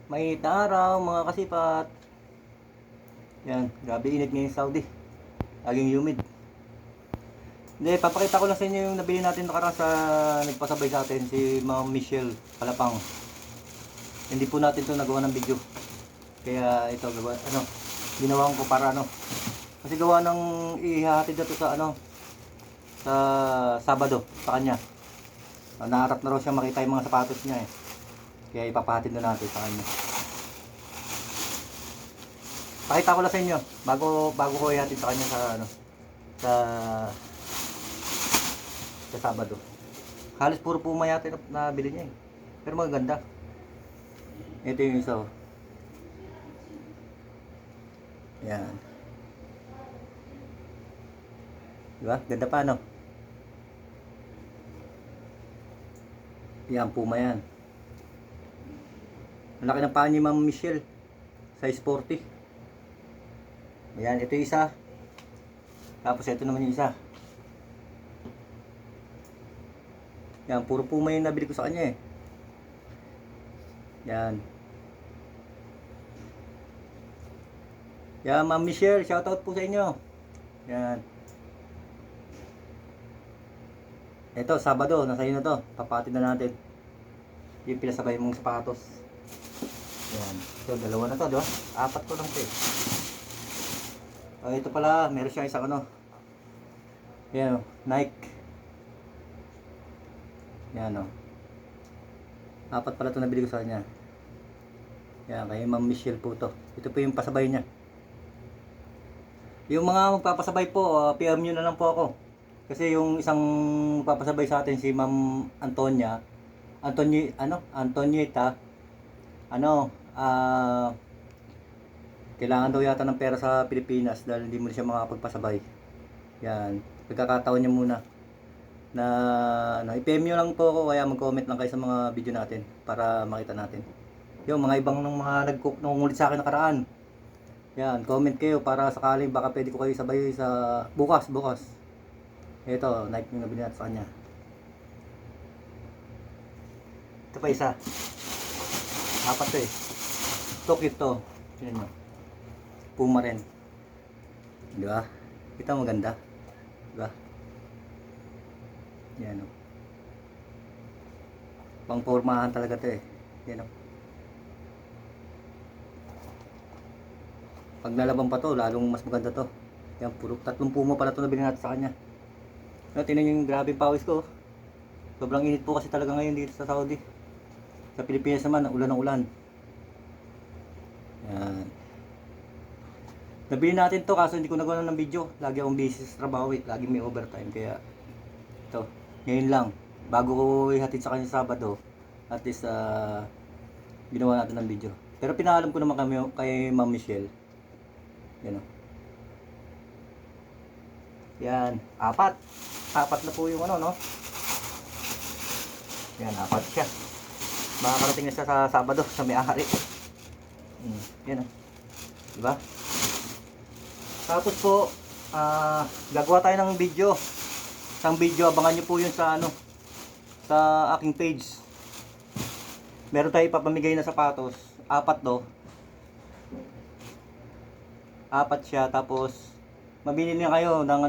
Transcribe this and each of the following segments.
Mainit na araw mga kasipat. Yan, grabe init ngayon sa Saudi. Laging humid. Hindi, papakita ko lang sa inyo yung nabili natin nakaraan sa nagpasabay sa atin, si Ma'am Michelle Palapang. Hindi po natin to nagawa ng video. Kaya ito, ginawa ko para kasi gawa ng ihahatid na to sa sa Sabado sa kanya. Naharap na raw siya makita yung mga sapatos niya eh. Kaya ipapahatid na natin sa kanya. Pakita ko lang sa inyo bago ko ihatid sa kanya sa sa Sabado. Halos puro puma yata na bili niya eh. Pero maganda. Ito yung isa oh. Yan. Diba? Ganda pa no? Yan, puma yan. Ang laki ng paa ni Ma'am Michelle. Size 40. Ayan, ito yung isa. Tapos ito naman yung isa. Yan, puro puma yung nabili ko sa kanya eh. Yan. Yan, Ma'am Michelle, shoutout po sa inyo. Yan. Ito, Sabado, nasa iyo na to. Papatid na natin. Yung pinasabay mong sapatos. Yan. So, dalawa na to, di ba? Apat ko lang to eh. Oh, ito pala, meron siyang isang yan, Nike. Yan o. Apat pala ito nabili ko sa kanya. Yan, kay Ma'am Michelle po to. Ito po yung pasabay niya. Yung mga magpapasabay po, PM nyo na lang po ako. Kasi yung isang papasabay sa atin si Ma'am Antonieta, kailangan daw yata ng pera sa Pilipinas dahil hindi mo siya makapagpasabay. Yan, pagkakataon niya muna na i-PM nyo lang po ako, kaya mag-comment lang kayo sa mga video natin para makita natin. Yung mga ibang mga nangungulit sa akin nakaraan. Yan, comment kayo para sakaling baka pwede ko kayo sabay sa bukas. Ito, Nike yung nabili natin sa kanya. Ito pa isa. Apat to eh. Ito cute to. Yan nyo. Puma rin. Di ba? Kita maganda. Di ba? Yan o. Pangpormahan talaga to eh. Yan o. Pag nalaban pa to, lalong mas maganda to. Yan, puro tatlong puma pala to nabili natin sa kanya. Tingnan yung grabe pawis ko. Sobrang init po kasi talaga ngayon dito sa Saudi. Sa Pilipinas naman, ulan ng ulan. Yan. Nabili natin to kaso hindi ko nagawa ng video. Lagi akong busy sa trabaho eh. Lagi may overtime. Kaya ito, ngayon lang. Bago ko ihatid sa kanya Sabado, at least ginawa natin ng video. Pero pinaalam ko naman kami kay Ma'am Michelle. Yan o. Yan, apat na po yung no? Yan, apat siya. Makakarating na siya sa Sabado, sa may-ari. Yan o. Diba? Tapos po, gagawa tayo ng video. Isang video, abangan nyo po yun sa sa aking page. Meron tayo ipapamigay na sapatos. Apat do. Apat siya, tapos mabili niya kayo ng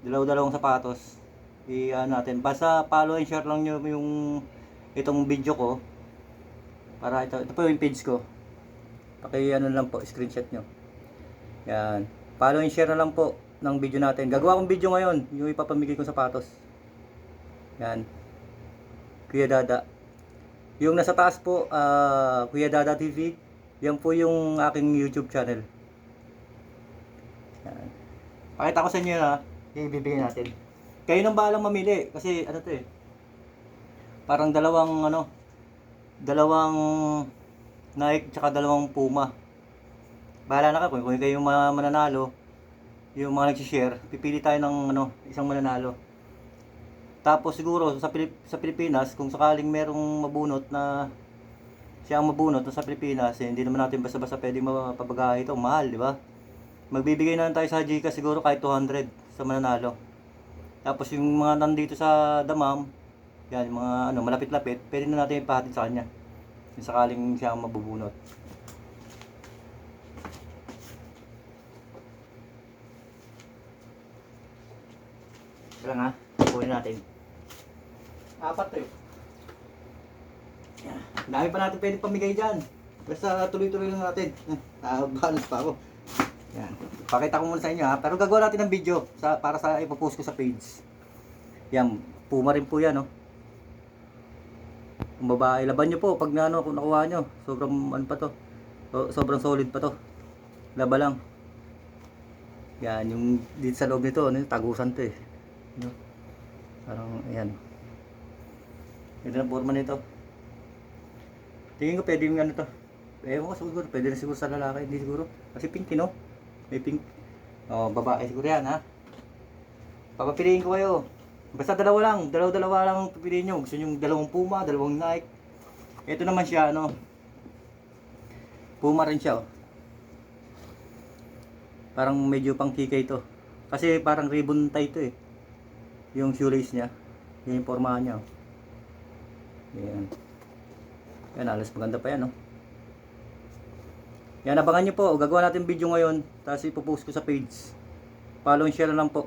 dalawang sapatos. Natin. Basta follow and share lang nyo yung itong video ko. Para ito po yung page ko. Lang po, screenshot nyo. Yan. Follow and share na lang po ng video natin. Gagawa kong video ngayon, yung ipapamigay kong sapatos. Yan. Kuya Dada. Yung nasa taas po, Kuya Dada TV. Yan po yung aking YouTube channel. Yan. Pakita ko sa inyo na yung ibibigay natin. Kayo nang bahalang mamili kasi to eh. Parang dalawang Nike tsaka dalawang Puma. Bahala na kayo kung kayo yung mananalo, yung mga nag-share, pipili tayo ng isang mananalo. Tapos siguro sa Pilipinas, kung sakaling merong mabunot na siya ang mabunot sa Pilipinas, hindi naman natin basta-basta pwedeng mapabagahe ito, mahal, di ba? Magbibigay na lang tayo sa Gcash siguro kahit 200 sa mananalo. Tapos yung mga nandito sa Damam, yan, yung mga malapit-lapit, pwede na natin ipahatid sa kanya. Yung sakaling siya ang mabubunot. Ito lang ha, kunin natin. 4 to eh. Yan. Dami pa natin pwede pamigay dyan. Basta tuloy-tuloy lang natin. Balance pa ako. Yan. Pakita ko muna sa inyo ha. Pero gagawa natin ng video para sa ipopost ko sa page. Yan. Puma rin po yan, no? Kung babae, laban nyo po pag kung nakuha nyo. Sobrang ano pa to. Sobrang solid pa to. Laba lang. Yan. Yung dito sa loob nito, ano, tagusan to eh. No? Parang, ayan. Ito na forma nito. Tingin ko pwede yung ano to. Ewan ko siguro, pwede na siguro sa lalaki, hindi siguro. Kasi pink, no? May pink. Oh, babae siguro yan, ha? Papapiliin ko kayo. Basta dalawa lang, dalawa lang pipiliin nyo. Gusto nyo dalawang Puma, dalawang Nike. Ito naman siya, ano? Puma rin siya, oh. Parang medyo pang kikay to. Kasi parang ribbon tie to eh. Yung shoelace niya. Yan yung pormahan niya, oh. Yan. Yan, alas maganda pa yan, no? Yan, abangan nyo po. Gagawa natin video ngayon. Tapos ipopost ko sa page. Follow and share lang po.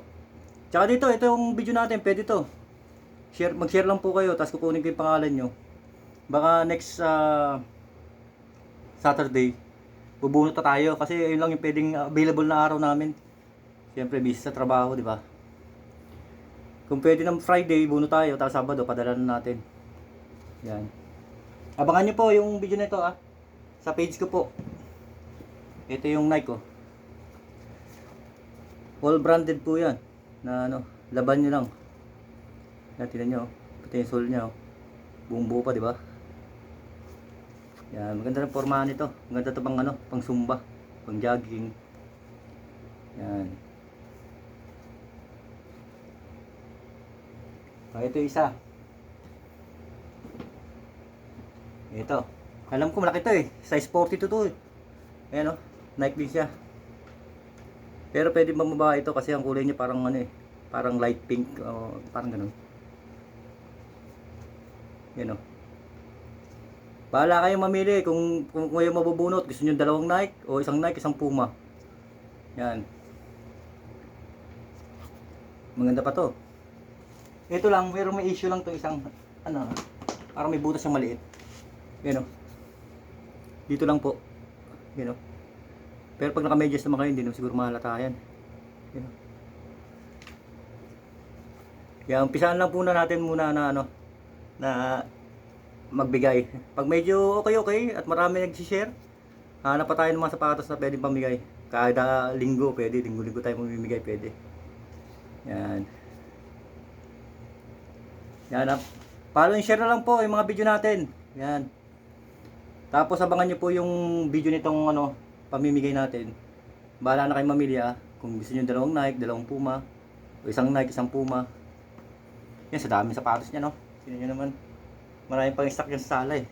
Tsaka dito, ito yung video natin. Pwede to. Mag-share lang po kayo. Tapos kukunin ko yung pangalan nyo. Baka next Saturday, bubunot na tayo. Kasi yun lang yung pwedeng available na araw namin. Siyempre, busy sa trabaho, di ba? Kung pwede ng Friday, bunot tayo. Tapos Sabado, padala na natin. Yan. Abangan nyo po yung video na ito, ah. Sa page ko po. Ito yung Nike, oh. All branded po yan. Na ano, laban nyo lang. Yan, tignan nyo, oh. Pati yung sole nya, oh. Buong buo pa, di ba? Yan, maganda ng pormahan nito. Maganda to pang ano, pang zumba, pang jogging. Yan. Ito isa. Ito. Alam ko malaki to eh. Size 42 to eh. Ayan, oh. Nike din siya. Pero pwede mamaba ito kasi ang kulay niya parang ano eh. Parang light pink. Parang ganun. Yan, oh. Bahala kayong mamili kung kayo mabubunot. Gusto niyo dalawang Nike o isang Nike, isang Puma. Yan. Maganda pa to. Ito lang, pero may issue lang to isang ano, parang may butas yung maliit. Yan, oh. Dito lang po. Yan, oh. Pero pag naka-medyas naman kayo, hindi naman siguro mahalata yan. Yan, oh. Kaya umpisahan lang po na natin muna na ano, na magbigay. Pag medyo okay at marami nag-share, hanap pa tayo ng mga sapatos na pwedeng pamigay. Kada linggo pwede, linggo-linggo tayo mamimigay, pwede. Yan. Yan, follow and share na lang po yung mga video natin. Yan. Tapos abangan nyo po yung video nitong ano, pamimigay natin. Bahala na kayo mamili, ah. Kung gusto nyo dalawang Nike, dalawang Puma, o isang Nike, isang Puma. Yan, sa dami sapatos niya, no? Sino nyo naman, maraming pang stock yan sa sala eh.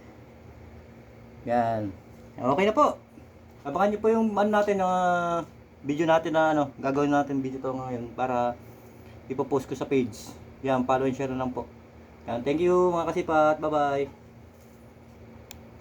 Yan. Okay na po. Abangan nyo po yung ano natin, video natin na ano, gagawin natin video to ngayon para ipopost ko sa page. Yan, follow and share na lang po. Yan, thank you mga kasipat. Bye bye.